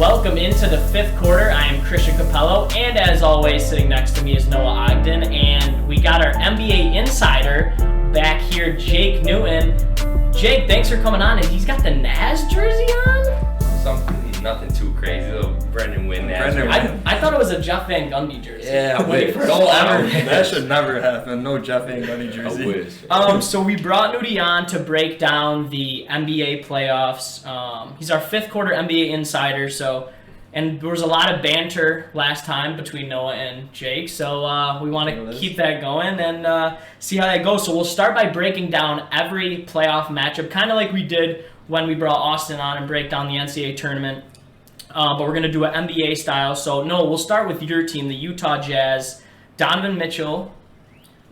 Welcome into the fifth quarter. I am Christian Capello, and as always, sitting next to me is Noah Ogden, and we got our NBA insider back here, Jake Newton. Jake, thanks for coming on, and he's got the Naz jersey on? Nothing too crazy, little Brendan Wynn Naz. I thought it was a Jeff Van Gundy jersey. Yeah, wait, that should never happen. No Jeff Van Gundy jersey. I wish. So we brought Newty on to break down the NBA playoffs. He's our fifth quarter NBA insider, and there was a lot of banter last time between Noah and Jake, so we want to keep that going and see how that goes. So we'll start by breaking down every playoff matchup, kind of like we did when we brought Austin on and break down the NCAA tournament. But we're going to do an NBA style. So, Noah, we'll start with your team, the Utah Jazz. Donovan Mitchell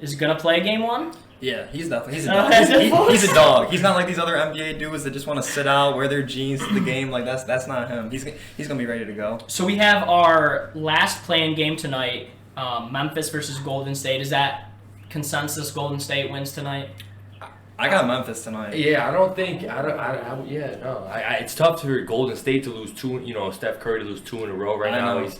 is going to play game one? Yeah, he's a dog. He's a dog. He's not like these other NBA dudes that just want to sit out, wear their jeans to the game. Like, that's not him. He's going to be ready to go. So we have our last play-in game tonight, Memphis versus Golden State. Is that consensus Golden State wins tonight? I got Memphis tonight. Yeah, it's tough for Golden State to lose two, Steph Curry to lose two in a row right now. He's,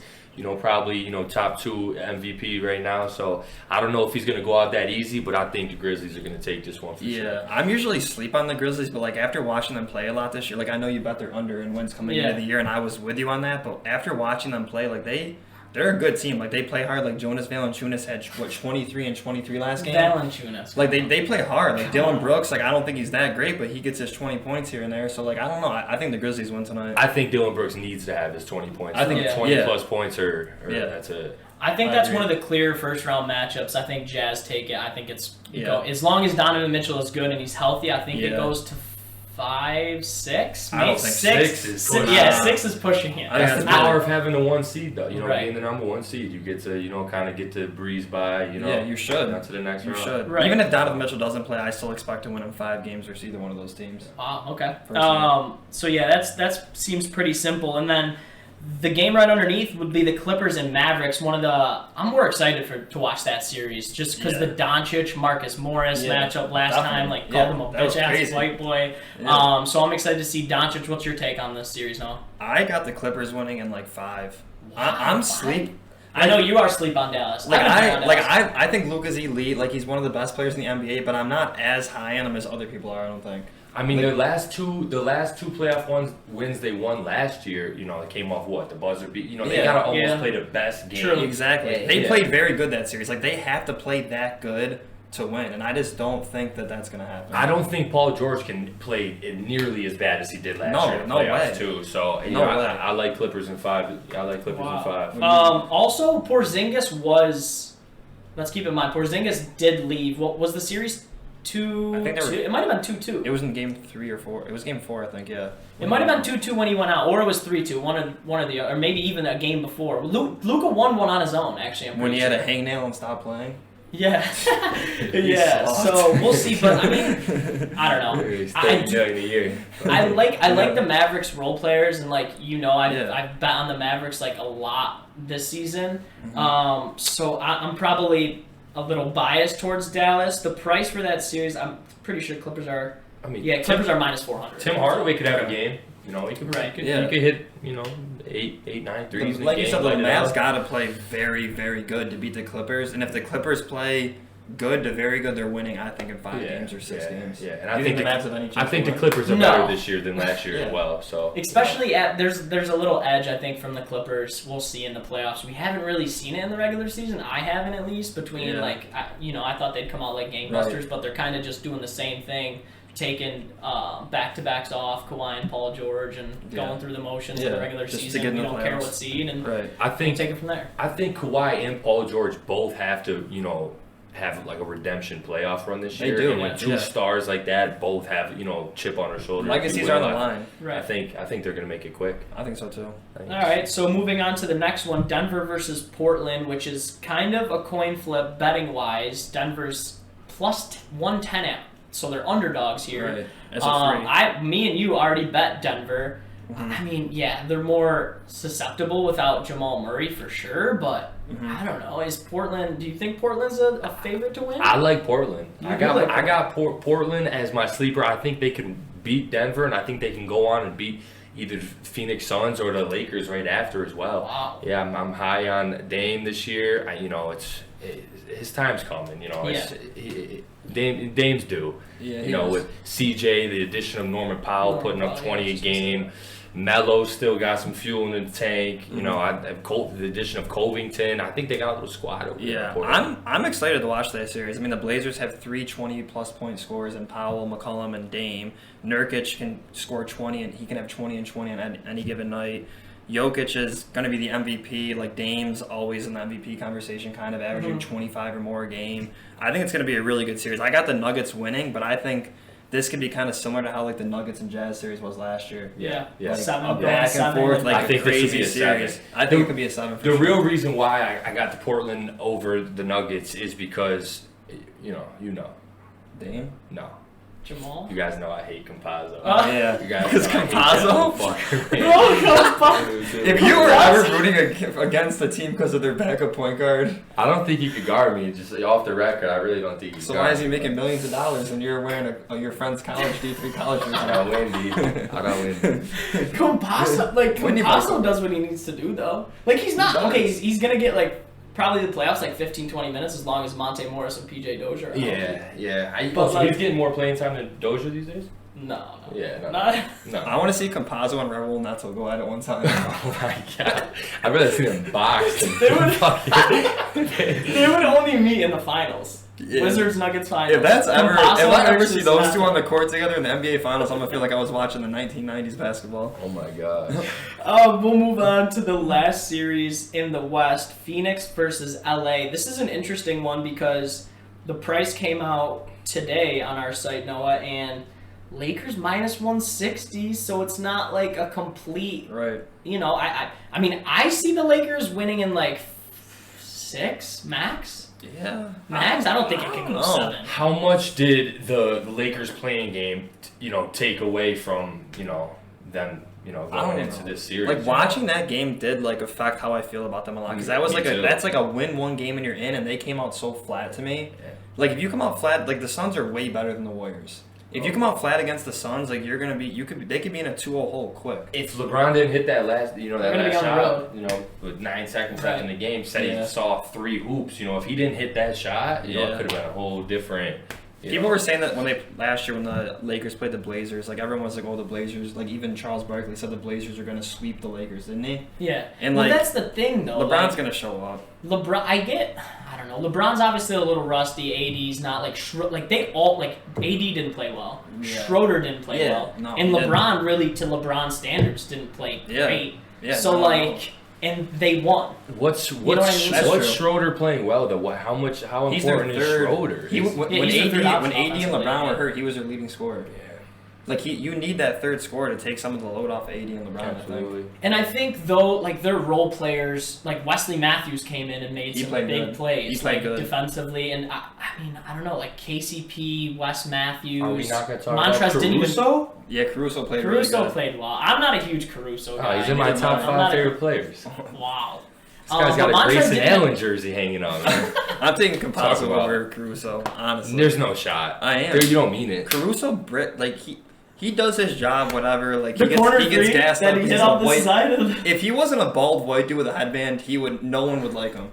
probably, top two MVP right now. So I don't know if he's going to go out that easy, but I think the Grizzlies are going to take this one for sure. Yeah, I'm usually sleep on the Grizzlies, but like after watching them play a lot this year, like I know you bet they're under in wins coming into the year, and I was with you on that, but after watching them play, like they're a good team. Like, they play hard. Like, Jonas Valanciunas had, 23 and 23 last game? Valanciunas. Like, they play hard. Like, Dylan Brooks, like, I don't think he's that great, but he gets his 20 points here and there. So, like, I don't know. I think the Grizzlies win tonight. I think Dylan Brooks needs to have his 20 points. I think 20-plus points that's it. I think that's one of the clear first-round matchups. I think Jazz take it. I think it's as long as Donovan Mitchell is good and he's healthy, I think it goes to 5, 6. I don't think 6 is pushing. Yeah, 6 is pushing it. That's the power of having the one seed, though. Being the number one seed, you get to, kind of get to breeze by, Yeah, you should. Not to the next round. You should. Right. Even if Donovan Mitchell doesn't play, I still expect to win in 5 games versus either one of those teams. Okay. So yeah, that seems pretty simple. And then the game right underneath would be the Clippers and Mavericks. I'm more excited to watch that series just because the Doncic Marcus Morris matchup last time called him a bitch ass white boy. Yeah. So I'm excited to see Doncic. What's your take on this series, Noah? I got the Clippers winning in 5. Wow, I'm sleep. I know you are sleep on Dallas. I think Luka's elite. Like, he's one of the best players in the NBA, but I'm not as high on him as other people are. I don't think. I mean, the last two playoff wins they won last year, they came off the buzzer beat. They gotta almost play the best game. True, exactly. Yeah, they played very good that series. Like, they have to play that good to win, and I just don't think that that's gonna happen. I don't think Paul George can play nearly as bad as he did last year in the playoffs too. So I like Clippers in 5. I like Clippers in 5. Also, Porzingis was. Let's keep in mind, Porzingis did leave. What was the series? 2. I think it might have been 2-2. It was in game 3 or 4. It was game 4, I think. Yeah. It might have been 2-2 when he went out, or it was 3-2. One of the, or maybe even a game before. Luka won one on his own. Actually, when he had a hangnail and stopped playing. Yeah. Yeah. So we'll see, but I mean, I don't know. I like the Mavericks role players, and I've bet on the Mavericks a lot this season. Mm-hmm. So I'm probably a little biased towards Dallas. The price for that series, I'm pretty sure Clippers are. Clippers are minus 400. Tim Hardaway could have a game. He could hit 8, 9 threes. Like you said, the Mavs got to play very, very good to beat the Clippers, and if the Clippers play good to very good, they're winning. I think in 5 games or 6 games. Yeah, and I think the Mavs have any chance. I think the Clippers are better this year than last year as well. So especially there's a little edge I think from the Clippers. We'll see in the playoffs. We haven't really seen it in the regular season. I haven't, at least, between I thought they'd come out like gangbusters, but they're kind of just doing the same thing. Taking back-to-backs off Kawhi and Paul George and going through the motions in the regular season. We don't care what seed, and I think take it from there. I think Kawhi and Paul George both have to, have a redemption playoff run this year. They do. And when two stars like that both have, chip on their shoulder. Legacies are on the line. Right. I think they're going to make it quick. I think so too. All right, so moving on to the next one, Denver versus Portland, which is kind of a coin flip betting-wise. Denver's plus 110 so they're underdogs here. Right. Me and you already bet Denver. Mm-hmm. I mean, they're more susceptible without Jamal Murray for sure, but I don't know. Do you think Portland's a favorite to win? I like Portland. I got Portland as my sleeper. I think they can beat Denver, and I think they can go on and beat either Phoenix Suns or the Lakers right after as well. Wow. Yeah, I'm high on Dame this year. His time's coming. Dame's due. Yeah, with CJ, the addition of Norman Powell putting up 20 a game. Say. Melo still got some fuel in the tank. The addition of Covington. I think they got a little squad over there. Yeah, I'm excited to watch that series. I mean, the Blazers have 3 20-plus point scorers in Powell, McCollum, and Dame. Nurkic can score 20, and he can have 20 and 20 on any given night. Jokic is going to be the MVP. Like, Dame's always in the MVP conversation, kind of averaging 25 or more a game. I think it's going to be a really good series. I got the Nuggets winning, but I think this could be kind of similar to how like the Nuggets and Jazz series was last year. Yeah. Like, Seven, a back and forth, like I think a crazy this would be a series. 7. I think it could be a 7. The real reason why I got the Portland over the Nuggets is because, Dame? No. Jamal? You guys know I hate Compazzo. Yeah. You guys Because know I Compazzo? hate that fucker. If you were ever rooting against a team because of their backup point guard, I don't think he could guard me. Just off the record, I really don't think he could so guard why is he me. making millions of dollars and you're wearing your friend's college D3 college jersey? I don't win, D. I don't win. Compazzo does what he needs to do, though. Like, he's not... He does. Okay, he's going to get, like, probably the playoffs, like, 15, 20 minutes as long as Monte Morris and PJ Dozier are healthy. Yeah. But, So he's getting more playing time than Dozier these days? No. Yeah, no. I want to see Compazzo and Raul Neto go at it one time. Oh my god. I'd rather see them box than They would- fucking... They would only meet in the finals. Yeah. Wizards Nuggets finals. If I ever versus see those two Neto. on the court together in the NBA Finals, I'm gonna feel like I was watching the 1990s basketball. Oh my god. We'll move on to the last series in the West, Phoenix versus LA. This is an interesting one because the price came out today on our site, Noah, and Lakers minus 160, so it's not like a complete, Right. I mean, I see the Lakers winning in like 6 max. Yeah. Max? I don't think it can go know. 7. How much did the Lakers playing game, take away from, them, going into this series? Like watching that game did like affect how I feel about them a lot because that was Me too. that's like a win one game and you're in, and they came out so flat to me. Yeah. Like if you come out flat, like the Suns are way better than the Warriors. If you come out flat against the Suns, like they could be in a 2-0 hole quick. If LeBron didn't hit that last, They're gonna be last on the shot, with 9 seconds left in the game, said Yeah. he saw 3 hoops. If he didn't hit that shot, it Yeah. could have been a whole different. People were saying that last year when the Lakers played the Blazers, like everyone was like, "Oh, the Blazers!" Like even Charles Barkley said the Blazers are gonna sweep the Lakers, didn't he? Yeah. And well, like that's the thing, though. LeBron's gonna show up. I don't know. LeBron's obviously a little rusty. AD's not they all AD didn't play well. Yeah. Schroeder didn't play Yeah, well, no, and he didn't. LeBron really, to LeBron's standards, didn't play Yeah. great. Yeah. So no. and they won. What's what I mean? That's what's true. Schroeder playing well though? How He's their important is third. Schroeder? When he's the AD third option and offensively, LeBron were yeah. hurt, he was their leading scorer. Yeah, Like you need that third scorer to take some of the load off of AD and LeBron. absolutely. And I think though, their role players, like Wesley Matthews came in and made He some played big good. plays, He played good. defensively, and I mean, I don't know, like KCP, Wes Matthews, Are we not going to talk Montrezl about didn't even. Caruso? Yeah, Caruso played Caruso really good. played well. I'm not a huge Caruso guy. Oh, he's in my neither top am I. 5 not a- favorite players. Wow. This guy's got but a Montrezl Grayson didn't- Allen jersey hanging on. Man. I'm taking Talk Compazzo about over Caruso, honestly. There's no shot. I am. Dude, you don't mean it. Caruso, he does his job, whatever. Like The corner he gets three gassed that up. he He's hit a off the white. side of. If he wasn't a bald white dude with a headband, no one would like him.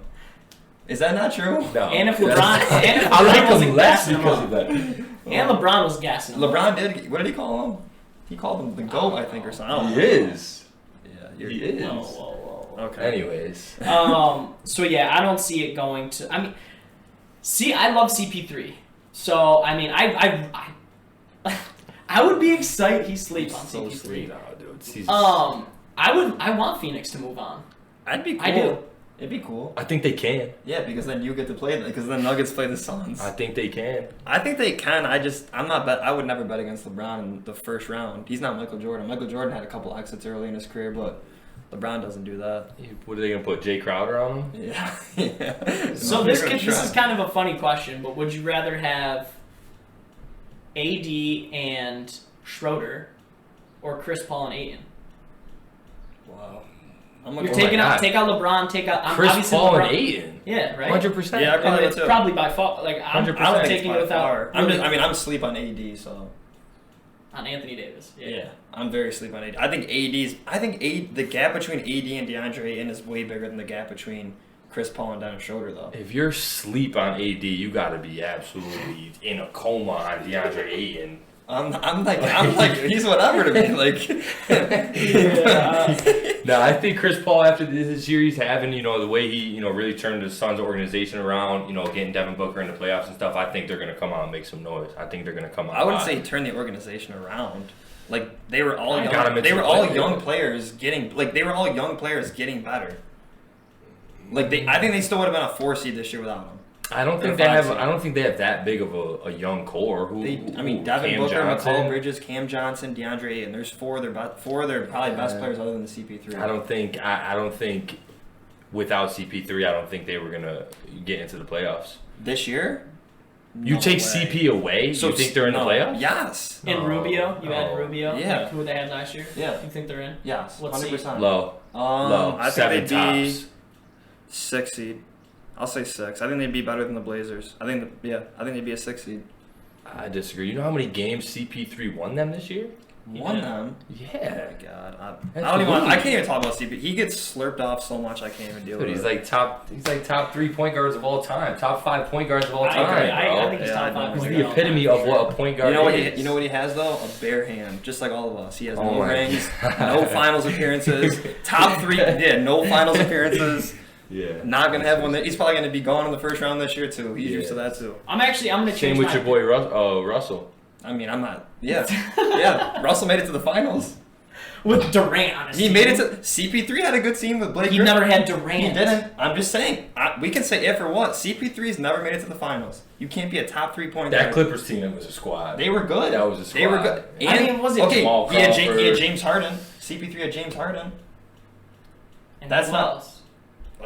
Is that not true? No. And if LeBron I like wasn't him less gassing him because up. of that. And LeBron was gassing him. LeBron did. What did he call him? He called him the GOAT, I think, or something. I don't know. is. Yeah, He is. Whoa. Okay. Anyways. So yeah, I don't see it going to. I mean, I love CP3. So I mean, I would be excited. He's sleep on So CP3. sweet. Oh, dude. He's- I want Phoenix to move on. I'd be cool. I do. It'd be cool. I think they can. Yeah, because then you get to play. Because then Nuggets play the Suns. I think they can. I think they can. I'm not bet. I would never bet against LeBron in the first round. He's not Michael Jordan. Michael Jordan had a couple exits early in his career, but LeBron doesn't do that. What are they gonna put? Jay Crowder on him? Yeah. Yeah. So this is kind of a funny question, but would you rather have AD and Schroeder or Chris Paul and Ayton? Wow. You're Oh taking my out God. take out LeBron, take out Chris obviously Paul LeBron. and Ayton. Yeah, right. 100%. Yeah, I probably It's would too. probably by far. Like I'm 100%. I don't think taking it's it by without. far. I'm asleep on AD, so. On Anthony Davis. Yeah, I'm very sleep on AD. I think the gap between AD and DeAndre Ayton is way bigger than the gap between Chris Paul and Dennis Schroeder, though. If you're sleep on AD, you got to be absolutely in a coma on DeAndre Ayton. I'm like he's whatever to me. Like, no, I think Chris Paul after this year he's having, the way he, really turned the Suns organization around, getting Devin Booker in the playoffs and stuff. I think they're gonna come out and make some noise. I think they're gonna come out. I wouldn't say turn the organization around. Like they were all young. They were all young players getting better. Like I think they still would have been a 4 seed this year without them. I don't think they have that big of a young core. Devin Booker, McCall Bridges, Cam Johnson, DeAndre Ayton. There's four of their probably best players other than the CP3. I don't think without CP3, I don't think they were gonna get into the playoffs this year. You take CP away, so you think they're in the playoffs? Yes. In Rubio, you add Rubio. Yeah. Like who they had last year. Yeah. You think they're in? Yes. 100%. Low. I think 7 they'd tops. be 6 seed. I'll say 6. I think they'd be better than the Blazers. I think they'd be a 6 seed. I disagree. You know how many games CP3 won them this year? Won them? Yeah. Oh my God. I can't even talk about CP. He gets slurped off so much I can't even deal with it. He's like top 3 point guards of all time. Top 5 point guards of all time. I think he's top 5 He's point the guard. epitome of what a point guard is. You know what he has though? A bare hand, just like all of us. He has no rings, no finals appearances. Top 3, no finals appearances. Yeah. Not gonna have one. He's probably gonna be gone in the first round this year too. He's used to that too. I'm gonna change. Same with your boy Russell. I mean, I'm not. Yeah. Russell made it to the finals with Durant on his team. He made it to. CP3 had a good team with Blake. He never had Durant. He didn't. I'm just saying. We can say if or what. CP3's never made it to the finals. You can't be a top 3 point guard. That Clippers team was a squad. They were good. That was a squad. They were good. And, was it okay? Jamal He had James Harden. CP3 had James Harden. And that's not. Else?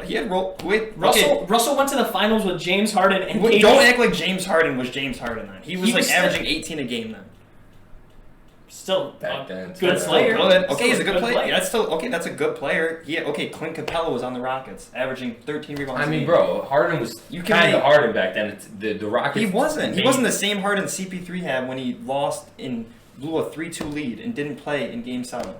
He had Russell went to the finals with James Harden and KD. Don't act like James Harden was James Harden then. He was averaging 18 a game then. Still back then. Good player. Good. Okay, he's a good player. That's still okay. That's a good player. Clint Capella was on the Rockets, averaging 13 rebounds. I mean, bro, Harden was kind of Harden back then. The Rockets. He wasn't. He wasn't the same Harden CP3 had when he blew a 3-2 lead and didn't play in Game 7.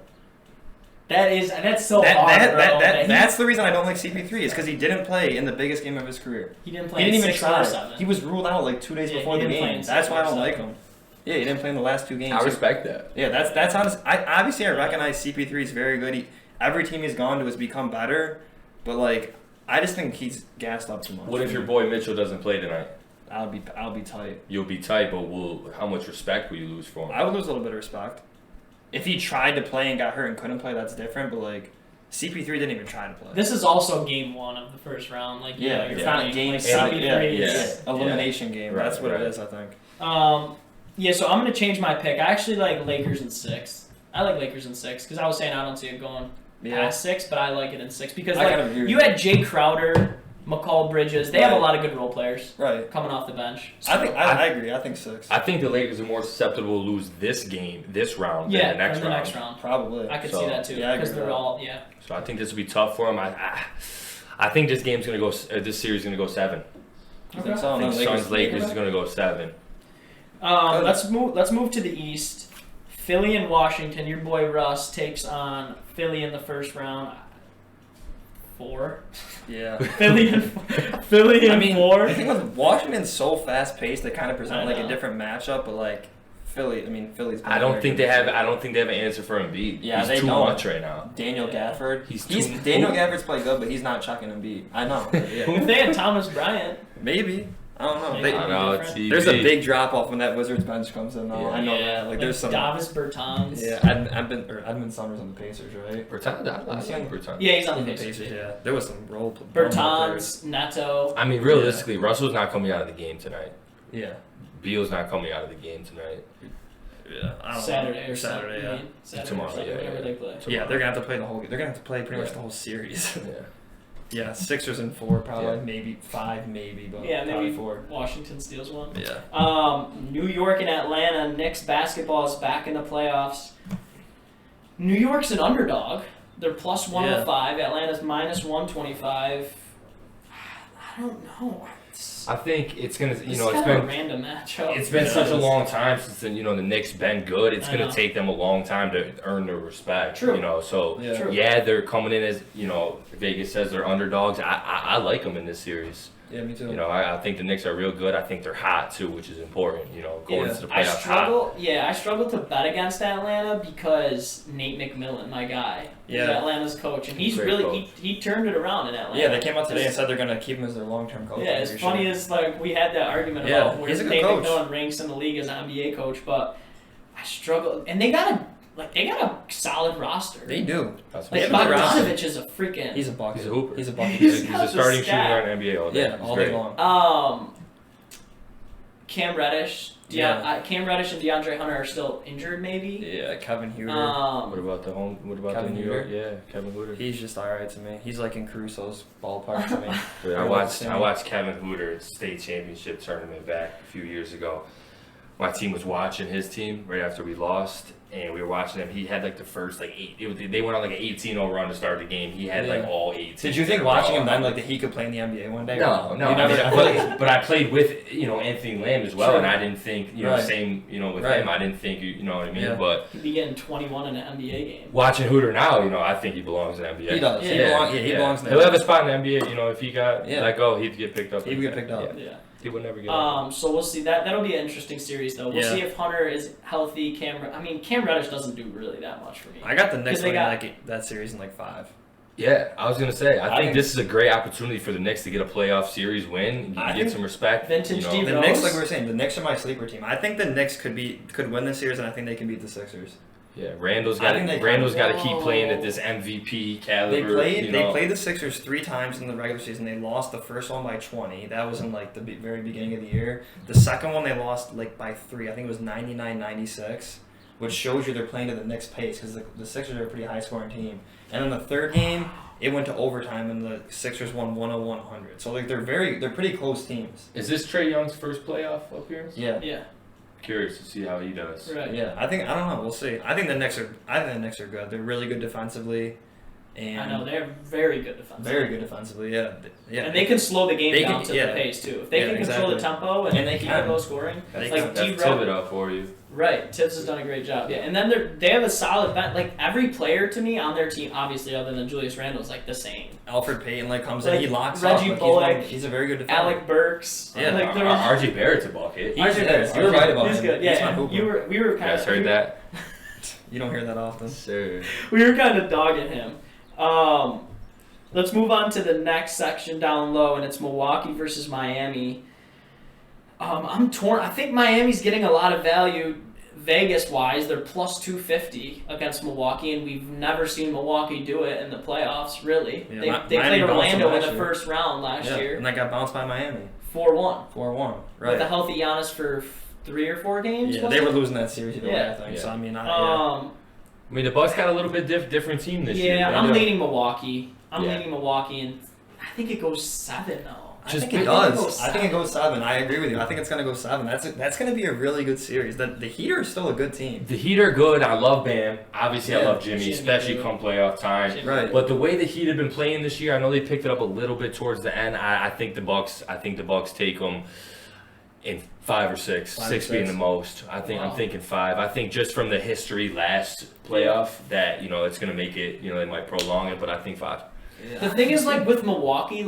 That's so hard, bro. That's the reason I don't like CP3 is because he didn't play in the biggest game of his career. He didn't play. He didn't in even 6 try. or 7. He was ruled out like 2 days before the game. That's why I don't like him. Yeah, he didn't play in the last 2 games. I respect that. Yeah, that's honest. I recognize CP3 is very good. Every team he's gone to has become better, but like I just think he's gassed up too much. What if your boy Mitchell doesn't play tonight? I'll be tight. You'll be tight, but how much respect will you lose for him? I would lose a little bit of respect. If he tried to play and got hurt and couldn't play, that's different. But like CP3 didn't even try to play. This is also game 1 of the first round. Like you're finding game CP3 elimination game. Right, that's what it is, I think. So I'm gonna change my pick. I actually like Lakers in 6. I like Lakers in 6 because I was saying I don't see it going past 6, but I like it in 6 because you had Jay Crowder, McCall Bridges. They have a lot of good role players coming off the bench. So I agree. I think 6. I think the Lakers are more susceptible to lose this round than the next round. Probably. I could see that too because they're all So I think this will be tough for them. I think this game's gonna go. This series is gonna go 7. You think so? I think Suns Lakers is gonna go 7. Let's move to the East. Philly and Washington. Your boy Russ takes on Philly in the first round. 4. Yeah. Philly and 4. The thing with Washington's so fast paced, they kind of present like a different matchup, but like Philly's. I don't think they have an answer for Embiid. Yeah, he's too much right now. Daniel Gafford. Daniel Gafford's played good, but he's not chucking Embiid. I know. If they had Thomas Bryant, maybe. I don't know. There's a big drop off when that Wizards bench comes in. Though. Yeah. I know that. Like there's some Davis Bertans. Yeah, Edmund Summers on the Pacers, right? Bertans. Yeah, he's on the Pacers. Yeah, there was some role. Bertans, Neto. I mean, realistically, Russell's not coming out of the game tonight. Yeah. Beal's not coming out of the game tonight. Yeah, Saturday or Saturday. Tomorrow, whatever they play. Yeah, they're gonna have to play the whole. They're gonna have to play pretty much the whole series. Yeah, Sixers in 4 probably, maybe 5 maybe, but maybe 4. Washington steals one. Yeah. New York and Atlanta. Knicks basketball is back in the playoffs. New York's an underdog. They're plus 105. Atlanta's minus 125. I don't know. I think it's gonna, It's it's kind been of a random matchup. It's been such a long time since the Knicks been good. It's gonna take them a long time to earn their respect. True. So True. they're coming in as Vegas says they're underdogs. I like them in this series. Yeah, me too. I think the Knicks are real good. I think they're hot too, which is important. Going into the playoffs hot. I struggle to bet against Atlanta because Nate McMillan, my guy, is Atlanta's coach, and he's really he turned it around in Atlanta. Yeah, they came out today and said they're gonna keep him as their long-term coach. Yeah, as funny as we had that argument about where Nate McMillan ranks in the league as an NBA coach, but I struggle, and they got a solid roster. They do. Bogdanovich is a freaking. He's a bucket. He's a hooper. He's a bucket. He's a starting shooter on NBA all day. Yeah, all day long. Cam Reddish. Cam Reddish and DeAndre Hunter are still injured, maybe. Yeah, Kevin Huerter. What about the New York? Yeah, Kevin Huerter. He's just alright to me. He's like in Caruso's ballpark to me. Dude, I watched Kevin Huerter at the state championship tournament back a few years ago. My team was watching his team right after we lost, and we were watching him. He had the first 8. They went on an 18-0 run to start the game. He had all 18. Did you think watching him then that he could play in the NBA one day? No. But I played with Anthony Lamb as well, and I didn't think same with him. I didn't think you know what I mean. Yeah. But he'd be getting 21 in an NBA game. Watching Hooter now, I think he belongs in the NBA. He does. He belongs in the NBA. He'll have a spot in the NBA. If he got let go, he'd get picked up. He'd get picked up. Yeah. He would never get So we'll see. That'll be an interesting series, though. We'll see if Hunter is healthy. Cam Reddish doesn't do really that much for me. I got the Knicks winning that series in 5. Yeah, I was gonna say. I think this is a great opportunity for the Knicks to get a playoff series win. You can get some respect. Vintage D. The Knicks, like we were saying, the Knicks are my sleeper team. I think the Knicks could win this series, and I think they can beat the Sixers. Yeah, Randall's got to keep playing at this MVP caliber. They played the Sixers 3 times in the regular season. They lost the first one by 20. That was in the very beginning of the year. The second one they lost by 3. I think it was 99-96, which shows you they're playing at the Knicks' pace because the Sixers are a pretty high-scoring team. And in the third game, it went to overtime, and the Sixers won 101-100. So they're pretty close teams. Is this Trae Young's first playoff appearance? Yeah. Yeah. Curious to see how he does. Right. Yeah, I don't know. We'll see. I think the Knicks are good. They're really good defensively, and I know they're very good defensively. Very good defensively. Yeah. And they can slow the game down to the pace too. If they can control the tempo and they keep it low scoring, that's Tibbs up for you. Right, Tibbs has done a great job. Yeah, and then they have a solid bench. Every player to me on their team, obviously other than Julius Randle, is the same. Alfred Payton comes in, he locks Reggie up. Bullock, he's a very good defender. Alec Burks. Yeah, RJ Barrett's a bucket. RJ Barrett, you were right about him. He's good. Yeah, we were kind of heard that. You don't hear that often. Sure. We were kind of dogging him. Let's move on to the next section down low, and it's Milwaukee versus Miami. I'm torn. I think Miami's getting a lot of value Vegas-wise. They're plus 250 against Milwaukee, and we've never seen Milwaukee do it in the playoffs, really. Yeah, they played Orlando in the first round last year. And they got bounced by Miami. 4-1. 4-1, right. With a healthy Giannis for 3 or 4 games? Yeah, they were losing that series either way, I think. So, the Bucks got a little bit different team this year. Yeah, I'm leaning Milwaukee. Leaning Milwaukee, and I think it goes 7, though. I think it does. I think it goes 7. I agree with you. I think it's going to go 7. That's going to be a really good series. The Heat are still a good team. The Heat are good. I love Bam. Obviously, I love Jimmy, especially come playoff time. Right. But the way the Heat have been playing this year, I know they picked it up a little bit towards the end. I think the Bucks take them in 5 or 6. 6 being the most. I'm thinking 5. I think just from the history last playoff that it's going to make it. They might prolong it, but I think 5. Yeah. The thing is, with Milwaukee,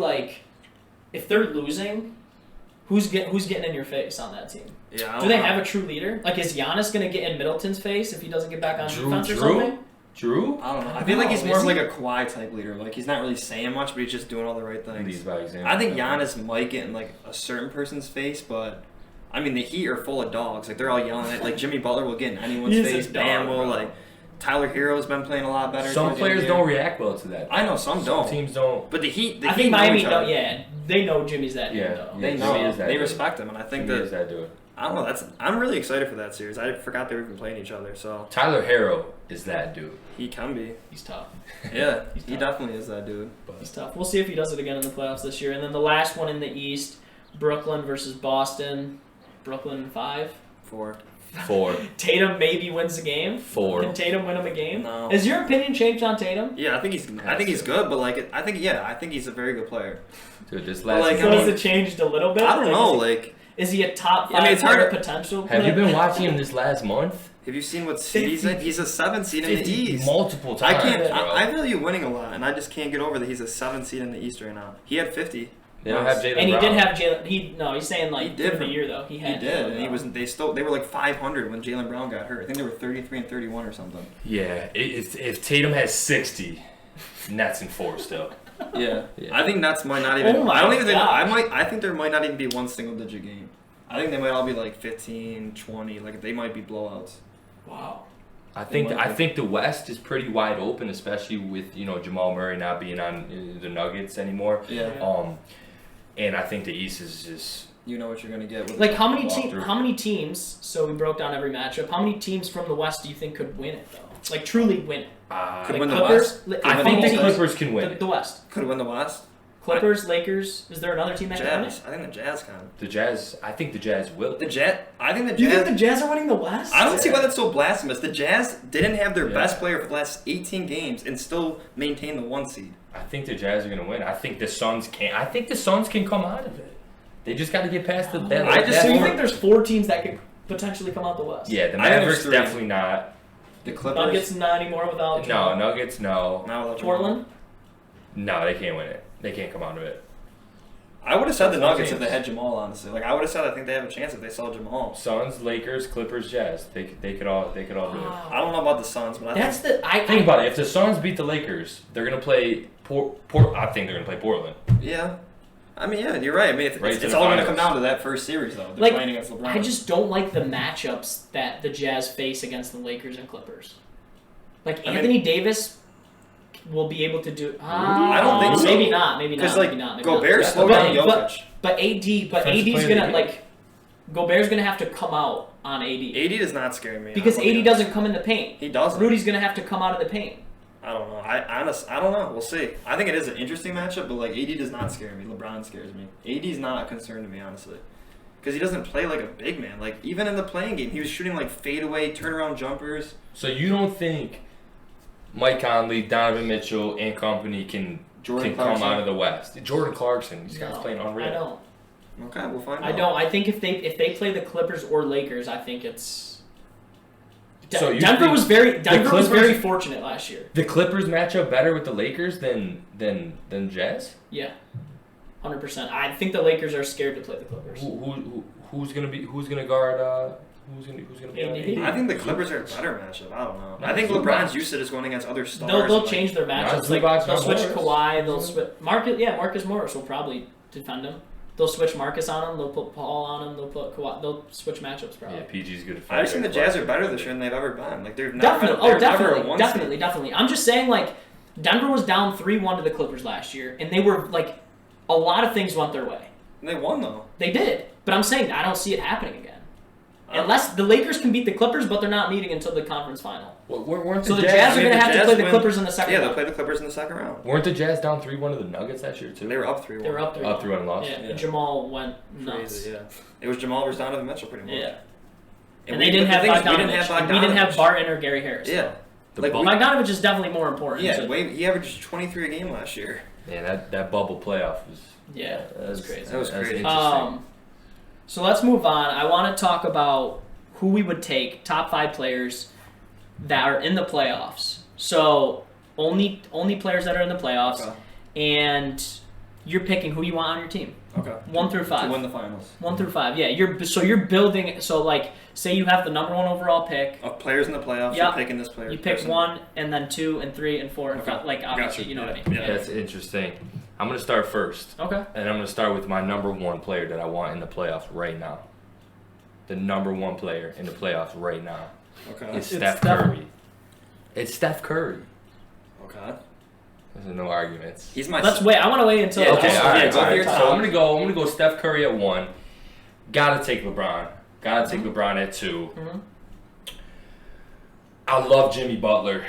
if they're losing, who's getting in your face on that team? Yeah. Do they have a true leader? Is Giannis going to get in Middleton's face if he doesn't get back on defense or something? Drew? I don't know. I feel like he's more of a Kawhi type leader. He's not really saying much, but he's just doing all the right things. Leads by example. I think Giannis might get in a certain person's face, but the Heat are full of dogs. They're all yelling at Jimmy Butler will get in anyone's face. Bam will Tyler Hero's been playing a lot better. Some players don't react well to that. I know some don't. Teams don't. But the Heat, I think Miami don't. Yeah, they know Jimmy's that dude. Yeah, though. They know. They respect him, and I think Jimmy is that dude. I don't know. I'm really excited for that series. I forgot they were even playing each other. So Tyler Hero is that dude. He can be. He's tough. Yeah, he definitely is that dude. But he's tough. We'll see if he does it again in the playoffs this year. And then the last one in the East, Brooklyn versus Boston. Brooklyn 5. 4. 4. Tatum maybe wins the game. 4. Can Tatum win him a game? No. Has your opinion changed on Tatum? Yeah, I think he's good, but like I think he's a very good player. Dude, this But, last like, So I has mean, it changed a little bit? I don't know. Is he a top 5 it's hard player to- potential? Have you been watching him this last month? have you seen what seed he's in? He's a 7th seed in the 50 East. multiple I times. can't. bro. I value winning a lot, and I just can't get over that he's a 7th seed in the East right now. He had 50. They don't have Jalen And he Brown. did have Jalen. He's saying like He did through the for- year though. He He had. did, Jalen and he Brown. was. They were like 500 when Jalen Brown got hurt. I think they were 33 and 31 or something. Yeah, if Tatum has 60, Nets in 4 still. Yeah. Yeah. I think Nets might not even. Oh my I don't even think. gosh. I think there might not even be one single digit game. I think they might all be like 15, 20. Like they might be blowouts. Wow. I think the West is pretty wide open, especially with Jamal Murray not being on the Nuggets anymore. Yeah. And I think the East is just You know what you're gonna get. With Like how many walk through. How many teams? So we broke down every matchup. How many teams from the West do you think could win it though? Like truly win it. Could Like win the Clippers. West. Like, I win think the the West. Clippers can win. The West. Could win the West. Clippers, Lakers. Is there another team that can win Jazz. it? I think the Jazz can. The Jazz. I think the Jazz will. The Jet. I think the You Jazz. think the Jazz are winning the West? I don't see why that's so blasphemous. The Jazz didn't have their Yeah. best player for the last 18 games and still maintain the 1 seed. I think the Jazz are gonna win. I think the Suns can. I think the Suns can come out of it. They just got to get past the. So you think there's 4 teams that could potentially come out the West? Yeah, the I think there's Mavericks 3. definitely not. The Clippers. Nuggets not anymore without. No, Nuggets no. Now without Portland. No, they can't win it. They can't come out of it. I would have said the That's my Nuggets if teams. they had Jamal, honestly. Like I would have said I think they have a chance if they saw Jamal. Suns, Lakers, Clippers, Jazz. They could all do it. I don't know about the Suns, but I That's think Think about it. If the Suns beat the Lakers, they're gonna play I think they're gonna play Portland. yeah. I mean, yeah, you're right. I mean, Right it's to the all going to come finals. down to that first series, though. They're Like, playing against LeBron. I just don't like the matchups that the Jazz face against the Lakers and Clippers. Like I mean- Anthony Davis will be able to do. I don't think so. Maybe not. Maybe not. Because like maybe not. Maybe Gobert not. slowed But- down Jokic. But AD's Defensive player gonna of the like. Gobert's gonna have to come out on AD. AD does not scare me. Because I'll be AD honest. doesn't come in the paint. He doesn't. Rudy's gonna have to come out of the paint. I don't know. I don't know. We'll see. I think it is an interesting matchup, but like AD does not scare me. LeBron scares me. AD's not a concern to me, honestly, because he doesn't play like a big man. Like even in the playing game, he was shooting like fadeaway turnaround jumpers. So you don't think Mike Conley, Donovan Mitchell, and company can Jordan come Clarkson. out of the West? Jordan Clarkson, these guys playing unreal. I don't. Okay, we'll find out. I don't. I think if they play the Clippers or Lakers, I think it's. So you Denver think was very Clippers- fortunate last year. The Clippers match up better with the Lakers than Jazz. Yeah, 100%. I think the Lakers are scared to play the Clippers. Who's gonna guard? Who's gonna be on AD? AD? I think the Clippers are a better matchup. I don't know. No, I think Zubac. LeBron's used to just going against other stars. They'll and, change their matchups. Zubac, Like, they'll not switch Morris. Kawhi. They'll switch Marcus Morris will probably defend him. They'll switch Marcus on him. They'll put Paul on him. They'll put Kawhi. They'll switch matchups probably. Yeah, PG's good. I just think the Jazz are better this year than they've ever been. Like they've never Definitely. been, they're never a one seed. Definitely. I'm just saying, like, Denver was down 3-1 to the Clippers last year, and they were like, a lot of things went their way. And they won though. They did, but I'm saying I don't see it happening again. Unless the Lakers can beat the Clippers, but they're not meeting until the conference final. Weren't So the the Jazz I are mean, going to the have to Jazz play the win- Clippers in the second Yeah, they'll round. play the Clippers in the second round. Weren't the Jazz down 3-1 to the Nuggets last year too? They were up 3-1. They were up 3-1. Up 3-1 and lost. Yeah, Yeah. and Jamal went nuts. Crazy, yeah. It was Jamal versus Donovan Mitchell pretty much. Yeah. And we- they didn't but have the thing is, Bogdanovich. We didn't have And we didn't have Bogdanovich. Barton or Gary Harris. Yeah. The Like, bubble, Bogdanovich is definitely more important. Yeah, to- he averaged 23 a game last year. yeah, that bubble playoff was. Yeah, that was crazy. That was crazy. Interesting. So let's move on. I want to talk about who we would take, top 5 players that are in the playoffs. So only players that are in the playoffs, Okay. and you're picking who you want on your team. Okay. 1 through 5. To win the finals. 1 through 5. Yeah, you're building. So like, say you have the number 1 overall pick. Of players in the playoffs, Yeah. you're picking this player. You pick person. 1, and then 2, and 3, and 4, and Okay. 5. Like obviously, Gotcha. you know what I Yeah. mean. Yeah. That's interesting. I'm gonna start first, Okay. and I'm gonna start with my number 1 player that I want in the playoffs right now. The number 1 player in the playoffs right now Okay. is It's Steph Steph. Curry. It's Steph Curry. Okay. There's no arguments. He's my. Let's wait. I want to wait until. Yeah, Okay, just- all right. yeah, go all for right. your So top. I'm gonna go Steph Curry at 1. Gotta take LeBron. Gotta take LeBron at 2. Mhm. I love Jimmy Butler.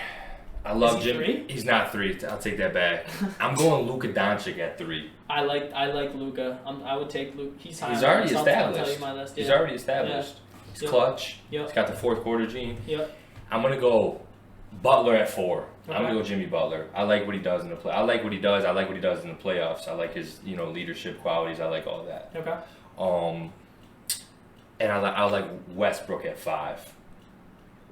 I love Is he Jimmy. 3? He's not 3. I'll take that back. I'm going Luka Doncic at 3. I like Luka. I would take Luka. He's high. He's on my already list. I'll tell you established. my list. He's Yeah. already established. He's clutch. Yep. He's got the fourth quarter gene. Yep. I'm gonna go Butler at 4. Okay. I'm gonna go Jimmy Butler. I like what he does in the play. I like what he does. I like what he does in the playoffs. I like his leadership qualities. I like all that. Okay. And I like Westbrook at 5.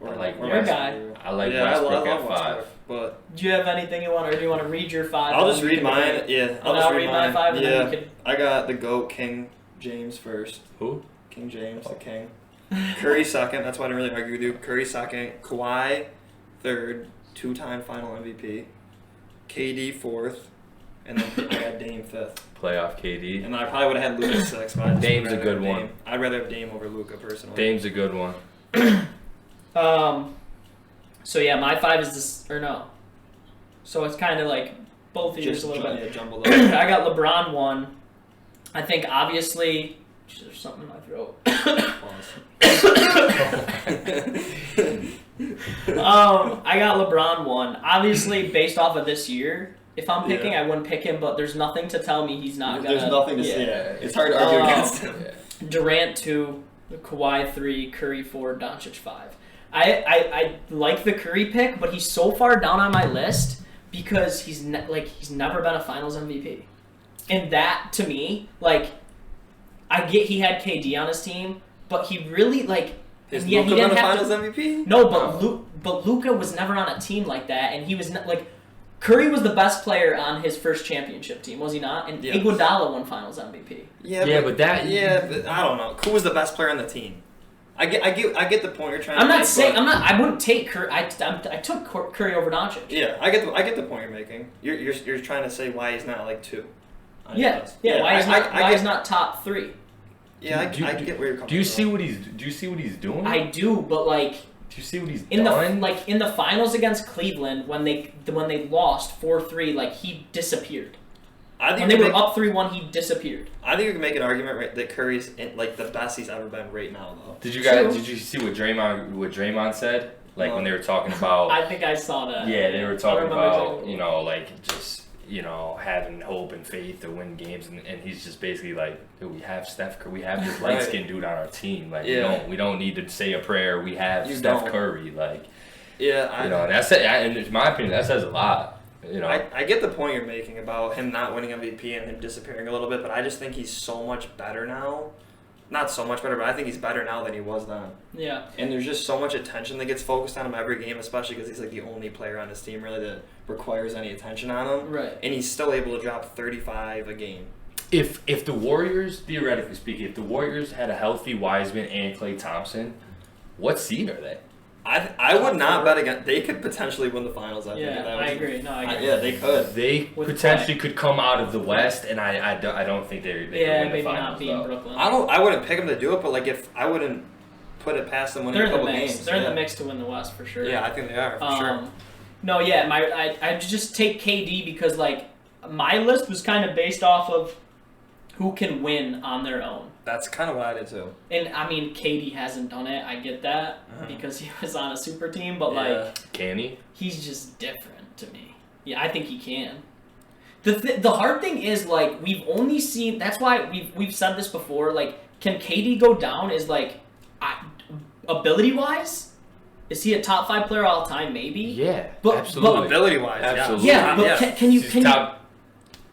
I like Westbrook at 5. But do you have anything you want, or do you want to read your 5? I'll just read mine. Yeah, I'll read my 5. And yeah, then you can... I got the GOAT King James first. Who? King James, the King. Curry second. That's why I didn't really argue with you. Curry second. Kawhi third. 2-time Final MVP. KD fourth. And then I got Dame fifth. Playoff KD. And I probably would have had Luka sixth. But Dame's a good one. I'd rather have Dame over Luka personally. Dame's a good one. So yeah, my 5 is this, or no. So it's kind of like both of yours Just a little bit. jumbled up. I got LeBron 1. I think obviously there's something in my throat. I got LeBron 1. Obviously, based off of this year, if I'm picking, I wouldn't pick him. But there's nothing to tell me he's not gonna. There's nothing to say. It's hard to argue against him. Durant 2, Kawhi 3, Curry 4, Doncic 5. I like the Curry pick, but he's so far down on my list because he's never been a Finals MVP, and that to me, like, I get he had KD on his team, but he really Is he Luka didn't been a have Finals MVP? No, but Luka was never on a team like that, and he was not like. Curry was the best player on his first championship team, was he not? And Yes. Iguodala won Finals MVP. Yeah, but I don't know. Who was the best player on the team? I get the point you're trying to make. I wouldn't take Curry. I took Curry over Doncic. Yeah, I get the point you're making. You're trying to say why he's not like 2. Yeah. Why he's not top 3? Yeah, I get where you're coming from. Do you see what he's doing? I do, but like. Do you see what he's done? In the finals against Cleveland when they lost 4-3, like he disappeared. When they were up 3-1, he disappeared. I think you can make an argument that Curry's the best he's ever been right now, though. Did you see what Draymond said? When they were talking about. I think I saw that. Yeah, they were talking about having hope and faith to win games, and he's just basically like, dude, we have Steph Curry, we have this light skinned dude on our team. We don't need to say a prayer. We have Steph Curry. That's it. And in my opinion, that says a lot. I get the point you're making about him not winning MVP and him disappearing a little bit, but I just think he's so much better now. Not so much better, but I think he's better now than he was then. Yeah. And there's just so much attention that gets focused on him every game, especially because he's like the only player on his team really that requires any attention on him. Right. And he's still able to drop 35 a game. If the Warriors, theoretically speaking, if the Warriors had a healthy Wiseman and Klay Thompson, what seed are they? I would not bet against. They could potentially win the finals. I agree. No, I agree. Yeah, they could. They potentially could come out of the West, and I don't think they could win the finals. Not being Brooklyn. I wouldn't pick them to do it, but if I wouldn't put it past them winning a couple games. They're in the mix to win the West for sure. Yeah, I think they are for sure. No, yeah, I just take KD because my list was kind of based off of who can win on their own. That's kind of what I did too. And I mean, KD hasn't done it. I get that because he was on a super team, but can he? He's just different to me. Yeah, I think he can. The hard thing is we've only seen. That's why we've said this before. Can KD go down? Is ability wise, is he a top 5 player all time? Maybe. Yeah, but absolutely. Ability wise, absolutely. Yeah, but can you top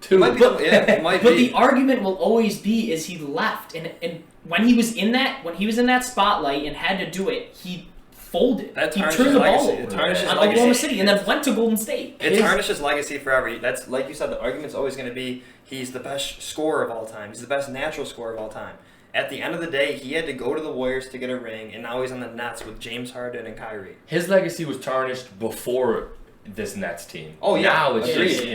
2? It might be. But the argument will always be is he left and when he was in that spotlight and had to do it, he folded. He turned the ball over on Oklahoma City and then went to Golden State. It tarnishes legacy forever. That's like you said. The argument's always going to be he's the best scorer of all time. He's the best natural scorer of all time. At the end of the day, he had to go to the Warriors to get a ring, and now he's on the Nets with James Harden and Kyrie. His legacy was tarnished before this Nets team. Oh yeah, now it's just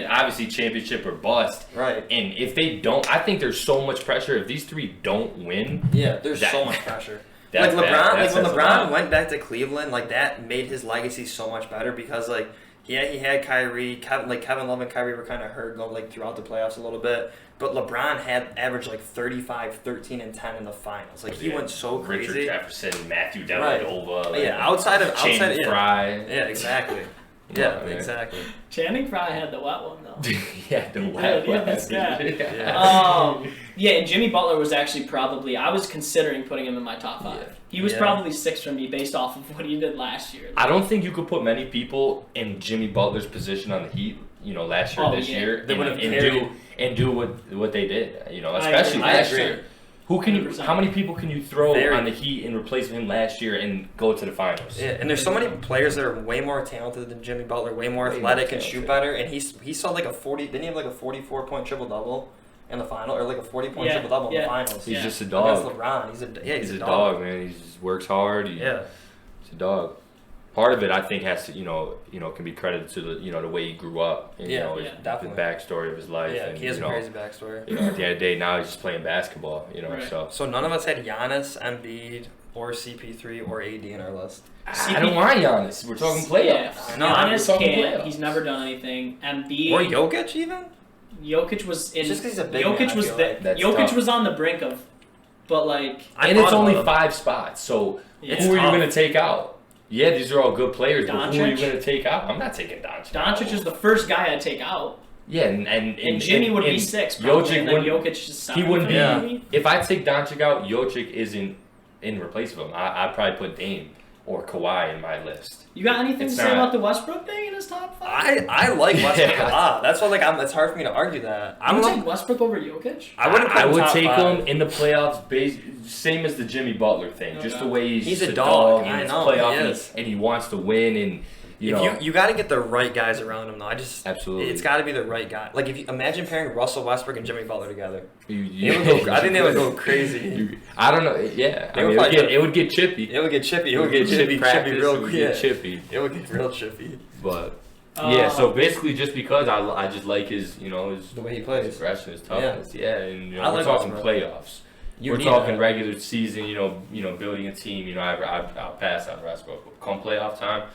obviously championship or bust. Right. And if they don't, I think there's so much pressure. If these 3 don't win, there's so much pressure. When LeBron went back to Cleveland, that made his legacy so much better because he had Kyrie, Kevin Love and Kyrie were kind of hurt going throughout the playoffs a little bit, but LeBron had averaged 35, 13, and 10 in the finals. He went so crazy. Richard Jefferson, Matthew Dellavedova, outside Fry. Yeah, exactly. Yeah, exactly. Channing Frye had the wet one though. Yeah, the wet one. And Jimmy Butler was actually I was considering putting him in my top 5. He was probably 6 for me based off of what he did last year. I don't think you could put many people in Jimmy Butler's position on the Heat, last year, this year, and do what they did, especially last year. How many people can you throw on the Heat in replace of him last year and go to the finals? Yeah, and there's so many players that are way more talented than Jimmy Butler, way more athletic and shoot better, and he saw like a 40. Didn't he have like a 44-point triple-double in the final, or like a 40-point triple-double in the finals? He's just a dog. Against LeBron, he's a dog, man. He just works hard. He's a dog. Part of it, I think, has to can be credited to the way he grew up. And, the backstory of his life. Yeah, and, he has a crazy backstory. At the end of the day, now he's just playing basketball. Right. So none of us had Giannis, Embiid, or CP3 or AD in our list. I don't want Giannis. We're talking playoffs. No, Giannis can't. He's never done anything. Embiid or Jokic even. Jokic was in. Just because he's a big Jokic was on the brink of, but like. And it's only 5 spots. So who are you going to take out? Yeah, these are all good players, but who are you going to take out? I'm not taking Doncic. Doncic is the first guy I'd take out. Yeah, and Jimmy would be 6, probably, and then Jokic is 7. He wouldn't be. Yeah. If I take Doncic out, Jokic isn't in replace of him. I'd probably put Dame or Kawhi in my list. You got anything to say about the Westbrook thing in his top 5? I like Westbrook a lot. That's why it's hard for me to argue that. I would take Westbrook over Jokic. I would take him in the playoffs, same as the Jimmy Butler thing. Okay. Just the way he's a dog and it's playoff and he wants to win and. You got to get the right guys around him, though. Absolutely. It's got to be the right guy. Like if you imagine pairing Russell Westbrook and Jimmy Butler together, I think they would go crazy. I don't know. Yeah, it would get chippy. It would get chippy. It would get chippy real quick. It would get real chippy. But so basically, just because I just like his the way he plays, his aggression, his toughness. Yeah, and we're talking playoffs. We're talking regular season. Building a team. I'll pass on Westbrook. Come playoff time.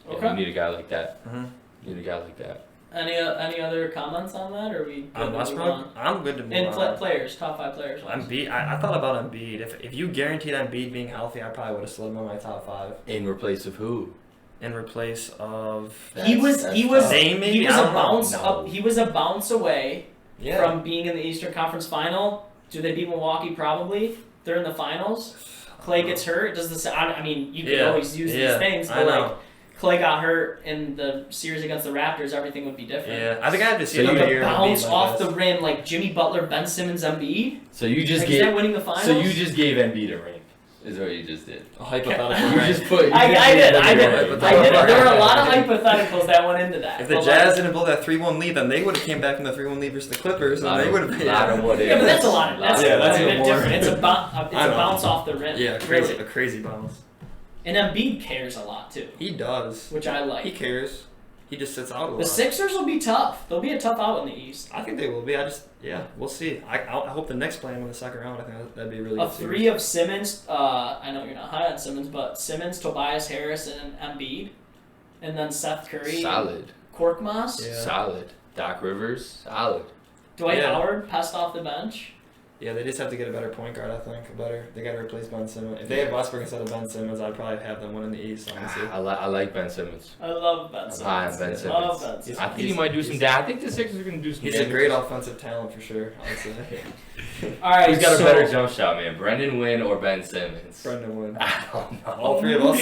Okay. You need a guy like that. Mm-hmm. You need a guy like that. Any other comments on that, or are we good on Westbrook? I'm good to move on. And players, top 5 players. Embiid. I thought about Embiid. If you guaranteed Embiid being healthy, I probably would have slid him on my top 5. In replace of who? In replace of he was Dame, maybe? He was a bounce up. He was a bounce away from being in the Eastern Conference Final. Do they beat Milwaukee? Probably. They're in the finals. Clay gets hurt. Does this? I mean, you can always use these things, but like. Clay got hurt in the series against the Raptors, everything would be different. Yeah, I think I have to see the bounce off the rim like Jimmy Butler, Ben Simmons, Embiid. So you just is that winning the finals? So you just gave Embiid a ring. Is what you just did. A hypothetical. I did. There were a lot of hypotheticals that went into that. If the Jazz didn't blow that 3-1 lead, then they would have came back from the 3-1 lead versus the Clippers, and they would have. Yeah, but that's a lot. That's a bit different. It's a bounce off the rim. Yeah, a crazy bounce. And Embiid cares a lot, too. He does. Which I like. He cares. He just sits out a lot. The Sixers will be tough. They'll be a tough out in the East. I think they will be. We'll see. I hope the Knicks play him in the second round. I think that'd be really good. A 3 of Simmons. I know you're not high on Simmons, but Simmons, Tobias Harris, and Embiid. And then Seth Curry. Solid. Korkmaz. Yeah. Solid. Doc Rivers. Solid. Dwight Howard, passed off the bench. Yeah, they just have to get a better point guard, I think. They got to replace Ben Simmons. If they had Westbrook instead of Ben Simmons, I'd probably have them win in the East, honestly. I like Ben Simmons. I love Ben Simmons. I think he might do some damage. I think the Sixers are going to do some damage. He's a great offensive talent for sure, honestly. All right, who's got a better jump shot, man? Brendan Wynn or Ben Simmons? Brendan Wynn. I don't know. All three of us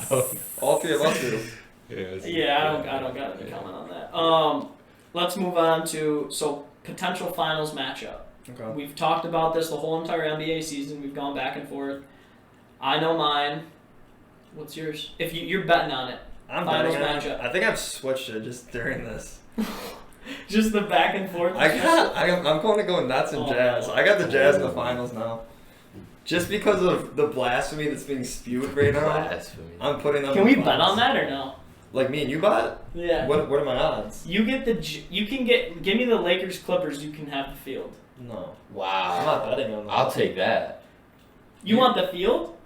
do. All three of us do. Yeah, I don't got any comment on that. Let's move on to potential finals matchup. Okay. We've talked about this the whole entire NBA season. We've gone back and forth. I know mine. What's yours? If you're betting on it, finals matchup. I think I've switched it just during this. Just the back and forth. I'm going to go nuts and Jazz. I got the Jazz in the finals now. Just because of the blasphemy that's being spewed right now, I'm putting them. Can we bet on that or no? Like me and you bet? Yeah. What are my odds? Give me the Lakers Clippers. You can have the field. No. Wow. I'm not betting on that. I'll take that. You want the field?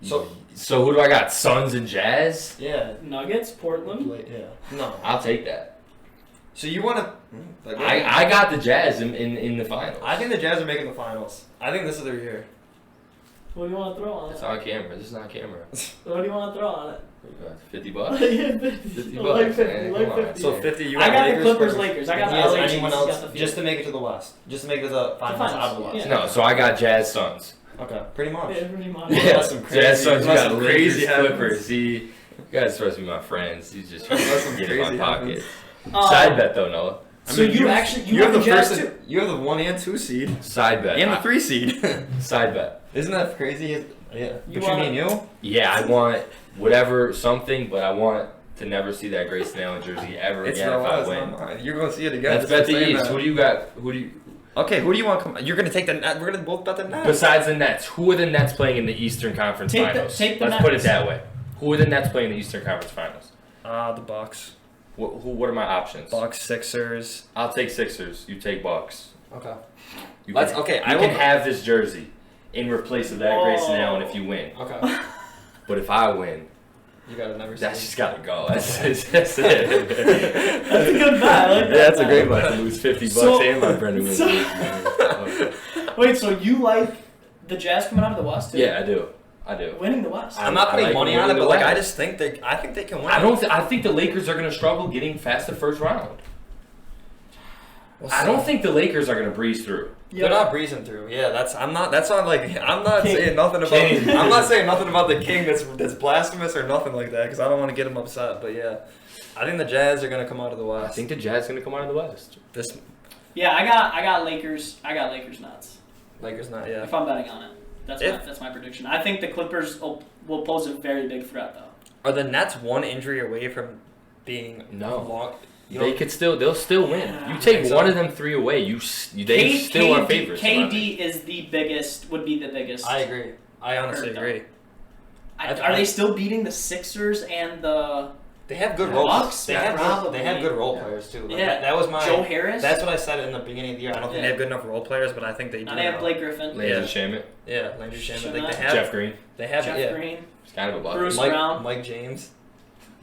So who do I got? Suns and Jazz? Yeah. Nuggets, Portland? Yeah. No. I'll take that. So you want to... I got the Jazz in the finals. I think the Jazz are making the finals. I think this is their year. What do you want to throw on it? It's on camera. This is not camera. What do you want to throw on it? $50? Yeah, 50 bucks. Like 50. So 50. I got the Clippers, Lakers. I got the LA anyone else just to make it to the West. Just to make it to the finals out of the West. Yeah. No, so I got Jazz Suns. Okay, pretty much. Yeah, pretty much. Yeah, That's some crazy. Jazz Suns, you got some Lakers, crazy Clippers. See, you guys supposed to be my friends. You just some get in my crazy pocket. happens. Side bet though, Noah. So you actually you have the Jazz first. too? You have the 1 and 2 seed Side bet. and the 3 seed. Side bet. Isn't that crazy? Yeah. You Between me and you. Yeah, I want whatever something, but I want to never see that Grayson Allen jersey ever It's again not if I us, win. not mine. You're gonna see it again. Let's bet the Saying East. that. Who do you got? Who do you? Okay, who do you want to come? You're gonna take the Nets. We're gonna both bet the Nets. Besides the Nets, who are the Nets playing in the Eastern Conference Finals? take the Let's put it Nets. that way. Who are the Nets playing in the Eastern Conference Finals? The Bucks. What are my options? Bucks, Sixers. I'll take Sixers. You take Bucks. Okay. You Let's- can, okay, You I can will- have this jersey in replace of that Grayson Allen if you win. Okay. But if I win, You gotta never. that's see. just gotta go. That's it. That's a good bet. I like that. Yeah, that's a bet. great I'm about bet. to lose $50 So- and my friend wins. so- Wait, so you like the Jazz coming out of the West too? Yeah, I do. I do. Winning the West. I'm not putting I like money winning on it, the but like I West. just think I think they can win. I think the Lakers are going to struggle getting past the first round. We'll I see. don't think the Lakers are going to breeze through. They're not breezing through. Yeah, that's not I'm not King. saying nothing about King. I'm not saying nothing about the King that's blasphemous or nothing like that because I don't want to get him upset. But yeah, I think the Jazz are gonna come out of the I West. think the Jazz are going to come out of the West. This Yeah, I got Lakers. I got Lakers nuts. Lakers not. Yeah. If I'm betting on it, that's my prediction. I think the Clippers will pose a very big threat though. Are the Nets one injury away from being No. long? They'll still win. Yeah. You take think so. one of them three away, they still are favorites. in my opinion. KD is the biggest. Would be the biggest. I agree. I honestly Hurt, though. agree. Are they still beating the Sixers and the They have good The role. Bucks? They have Probably. good role Yeah. players too. Like, Yeah. that was my. Joe Harris? That's what I said in the beginning of the year. I don't think Yeah. they have good enough role players, but I think they do. now they have now. Blake Griffin, Landry Yeah. Shamet, Yeah, Landry Shamet. Like, Shamet. they have. Jeff Green. They have. Jeff yeah. Green. It's kind of a bug. Bruce Brown. Mike James.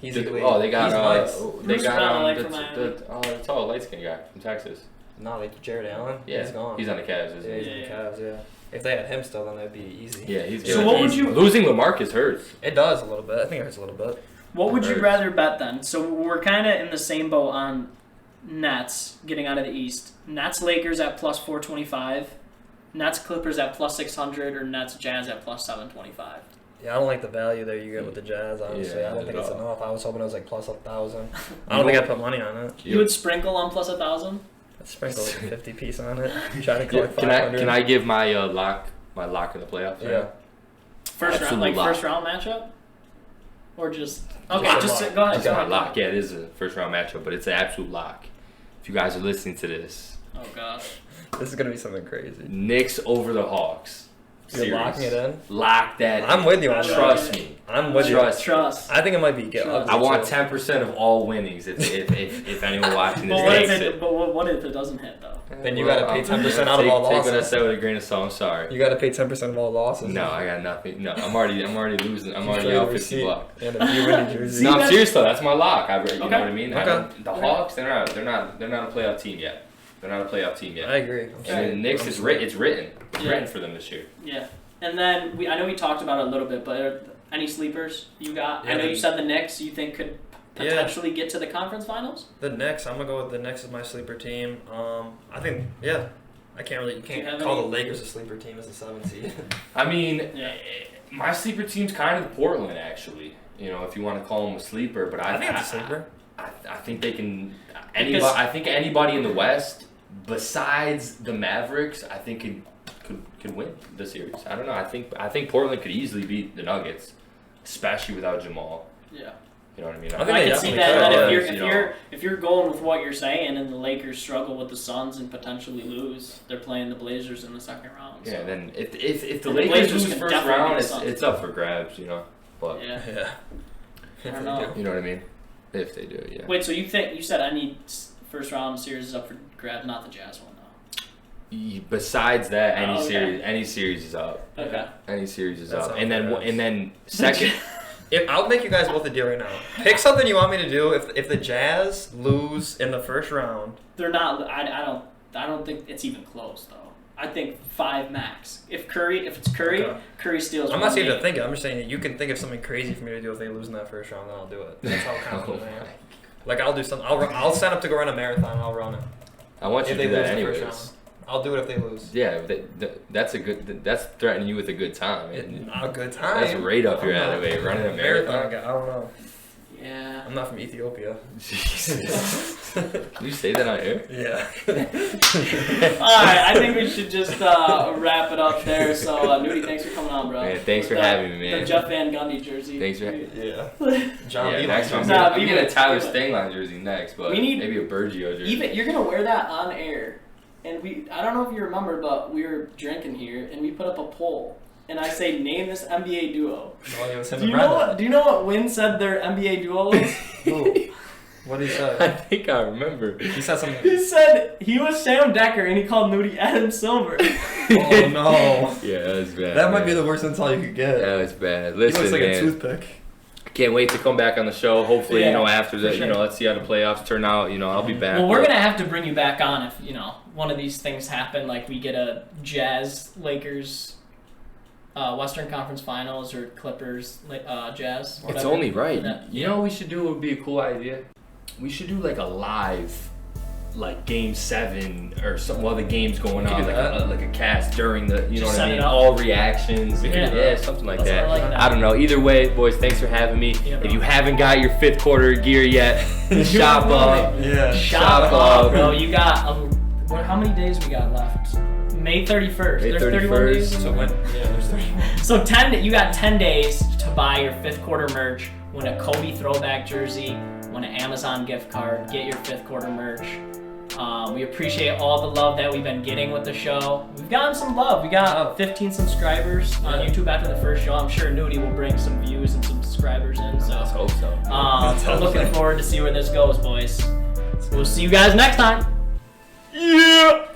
He's They elite. got He's nice. they Bruce got Brown, I like from the tall light skinned guy from Texas. No, like Jared Allen. Yeah, He's gone. he's on the Cavs, isn't Yeah, he? he's in Yeah. the Cavs. Yeah. If they had him still, then that'd be easy. Yeah, he's So good. what would you- losing LaMarcus hurts? It does a little bit. I think it hurts a little bit. What would you Hurts. rather bet then? So we're kind of in the same boat on Nets getting out of the East. Nets Lakers at plus 425, Nets Clippers at plus 600, or Nets Jazz at plus 725. Yeah, I don't like the value that you get with the Jazz. Honestly, Yeah, I don't think not it's at all. enough. I was hoping it was like plus 1,000. I don't think I'd put money on it. You would sprinkle on plus 1,000. I'd sprinkle like a 50 piece on it. Try to Yeah, collect can 500. I give my lock in the playoffs? Yeah. First round, Absolute like lock. first round matchup, or just okay. Just a Just lock. go ahead. That's my lock. Yeah, it is a first round matchup, but it's an absolute lock. If you guys are listening to this, Oh gosh. This is gonna be something crazy. Knicks over the Hawks. You're Series. locking it in. Lock that. I'm with you on that. Trust me. I'm with you. Trust. I think it might be get Trust. ugly. I want too. 10% of all winnings if anyone watching this But what if takes it? it. But what if it doesn't hit though? Then you gotta pay I'm 10% out of all Take what I losses. said with a grain of salt. I'm sorry. You gotta pay 10% of all losses. No, I got nothing. No, I'm already losing. I'm You already show out the 50 receipt bucks. And if you win the jersey. See, No, I'm that's- serious though. That's my lock. You know Okay. what I mean? Okay. The Hawks, they're not a playoff team yet. They're not a playoff team yet. I agree. And then the Knicks is written. It's written. It's Yeah. written for them this year. Yeah. And then I know we talked about it a little bit, but are any sleepers you got? I Yeah, know you the- said the Knicks you think could Yeah. potentially get to the conference finals. The Knicks. I'm gonna go with the Knicks as my sleeper team. I think yeah. I can't really. You Do you can't have call any- the Lakers a sleeper team as a 7 seed. I mean, Yeah. my sleeper team's kind of Portland, actually. You know, if you want to call them a sleeper, but I think it's a sleeper. I think they can. Because- I think anybody in the West, besides the Mavericks, I think could win the series. I don't know. I think Portland could easily beat the Nuggets, especially without Jamal. Yeah. You know what I mean? I think I they can see definitely that. could, That yeah. if you're going with what you're saying, and the Lakers struggle with the Suns and potentially lose, they're playing the Blazers in the second round. So. Yeah. Then if the And the Lakers Blazers lose can first definitely round, beat the Suns. it's up for grabs. You know. But Yeah. Yeah. I don't know. you know what I mean? If they do, yeah. Wait, so you said any first round series is up for grabs, not the Jazz one though. Besides that, Oh, okay. any series is up. Okay. Any series is That's up. up And for grabs. then second. I'll make you guys both a deal right now. Pick something you want me to do if the Jazz lose in the first round. They're not. I don't think it's even close though. I think 5 max. If it's Curry, Okay. Curry steals. I'm one not saying to game. think it. I'm just saying that you can think of something crazy for me to do if they lose in that first round. Then I'll do it. That's how confident I am. Like I'll do something. I'll sign up to go run a marathon. And I'll run it. I want you If to they do that lose in the anyways. first I'll do it if they lose. Yeah, that's a good. That's threatening you with a good time. Not a good time. That's right up your alley. Running a marathon. guy. I don't know. Yeah. I'm not from Ethiopia. Jesus. Can you say that on air? Yeah. Alright, I think we should just wrap it up there. So, Newty, thanks for coming on, bro. Man, thanks for having me, man. The Jeff Van Gundy jersey. Thanks for John yeah, next one. Nah, I'm getting a Tyler Stangline jersey next, but maybe a Bergio jersey. Even you're gonna wear that on air, and I don't know if you remember, but we were drinking here, and we put up a poll, and I say name this NBA duo. Do you know what Wynn said their NBA duo was? What did he say? I think I remember. He said something. He said he was Sam Decker, and he called Newty Adam Silver. Oh no. Yeah, that was bad. That might be the worst insult you could get. That was bad. Listen, he looks like man, a toothpick. can't wait to come back on the show. Hopefully, after the, sure. let's see how the playoffs turn out. I'll be back. Well, we're gonna have to bring you back on if one of these things happen, like we get a Jazz Lakers Western Conference Finals or Clippers Jazz. Whatever. It's only right. Yeah. What we should do would be a cool idea. We should do like a live, like Game 7 or something while the game's going on, like a cast during the, you know what I mean? All reactions. Yeah, something like that. I don't know. Either way, boys, thanks for having me. Yeah, if you haven't got your 5th quarter gear yet, shop up. Yeah. Shop up, bro. You got how many days we got left? May 31st. May There's 31st. 31 days. There's 31. So you got 10 days to buy your 5th quarter merch. Win a Kobe throwback jersey. Win an Amazon gift card. Get your 5th quarter merch. We appreciate all the love that we've been getting with the show. We've gotten some love. We got 15 subscribers on YouTube after the first show. I'm sure Newty will bring some views and some subscribers in. So Let's hope so. I'm looking forward to see where this goes, boys. We'll see you guys next time. Yeah.